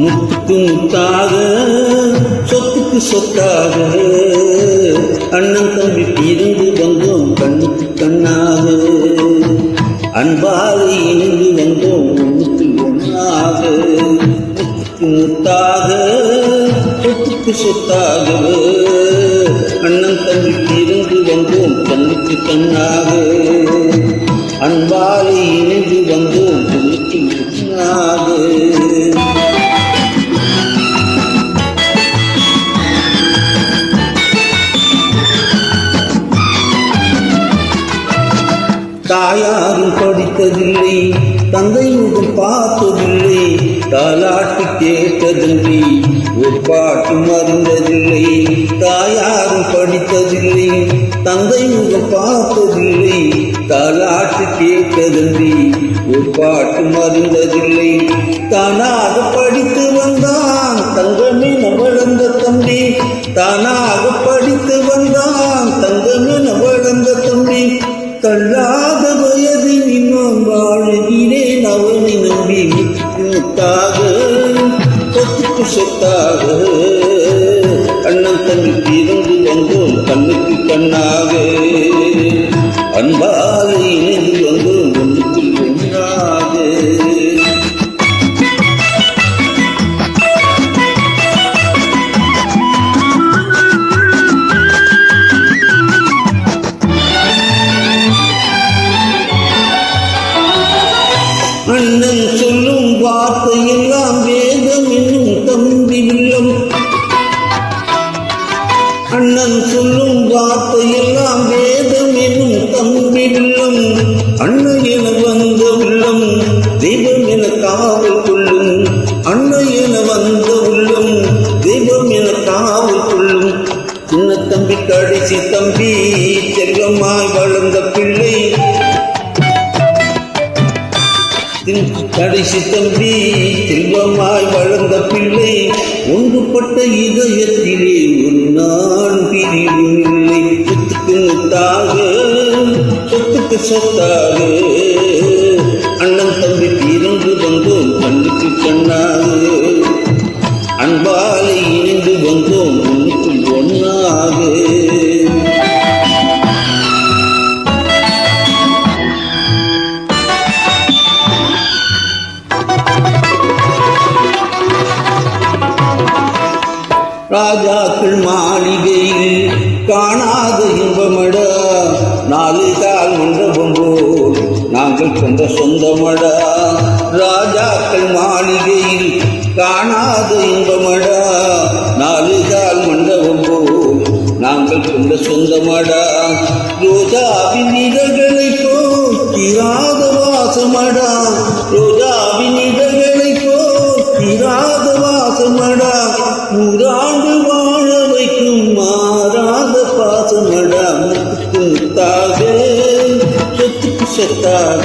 முத்துக்கு முத்தாக சொத்துக்கு சொத்தாக அண்ணன் தம்பி பிரிந்து வந்தோம் கண்ணுக்கு கண்ணாக அன்பாக இணைந்து வந்தோம் ஒன்றுக்கு ஒன்றாக முத்துக்கு முத்தாக சொத்துக்கு சொத்தாக அண்ணன் தம்பி பிரிந்து வந்தோம் கண்ணுக்கு கண்ணாக அன்பாக இணைந்து வந்தோம் ஒன்றுக்கு ஒன்றாக தாயாரும் படித்ததில்லை தந்தை முகம் பார்த்ததில்லை தாலாட்டு கேட்டதில்லை ஒரு பாட்டு மறந்ததில்லை தாயாரும் படித்ததில்லை தந்தை முகம் பார்த்ததில்லை தாலாட்டு கேட்டதில்லை ஒரு பாட்டு மறந்ததில்லை தானாக படித்து வந்தான் தங்கமென வளர்ந்த தம்பி தானாக படித்து வந்தான் தங்கமென வளர்ந்த தம்பி தள்ளாத வயதில் இன்னும் வாழ்கிறேன் அவனை நம்பி முத்தாக சொத்துக்கு சொத்தாக அண்ணன் தம்பி பிறந்து வந்தோம் கண்ணுக்கு கண்ணாக அன்பாக இணைந்து வந்தோம் ஒன்றுக்கு ஒன்றாக அண்ணன் சொல்லும் வார்த்தையெல்லாம் வேதம் என்னும் தம்பி உள்ளம் அண்ணன் சொல்லும் வார்த்தையெல்லாம் வேதம் என்னும் தம்பி உள்ளம் அண்ணன் என வந்த உள்ளம் தெய்வம் என காவல் கொள்ளும் அண்ணன் என வந்த உள்ளம் தெய்வம் என காவல் கொள்ளும் சின்ன தம்பி கடைசி தம்பி செல்வமாய் வளர்ந்த பிள்ளை கடைசி தம்பி செல்வமாய் வளர்ந்த பிள்ளை ஒன்றுபட்ட இதயத்திலே ஒரு நாள் பிரிவும் இல்லை சொத்துக்கு முத்தாக சொத்துக்கு சொத்தாக அண்ணன் தம்பி பிறந்து வந்தோம் கண்ணுக்கு கண்ணாக அன்பாலை இணைந்து வந்தோம் ஒன்றுக்கு ஒன்றாக ராஜாக்கள் மாளிகையில் காணாத இன்பமடா நாலு கால் மண்டபம் போல் நாங்கள் கொண்ட சொந்தமடா ராஜாக்கள் மாளிகையில் காணாத இன்பமடா நாலு கால் மண்டபம் போல் நாங்கள் கொண்ட சொந்தமடா ரோஜாவின் இதழ்களை போல் தீராத வாசமடா ரோஜாவின் இதழ்களை போல் தீராத வாசமடா நூறாண்டு வாழ வைக்கும் மாறாத பாசமடா முத்துக்கு முத்தாக சொத்துக்கு சொத்தாக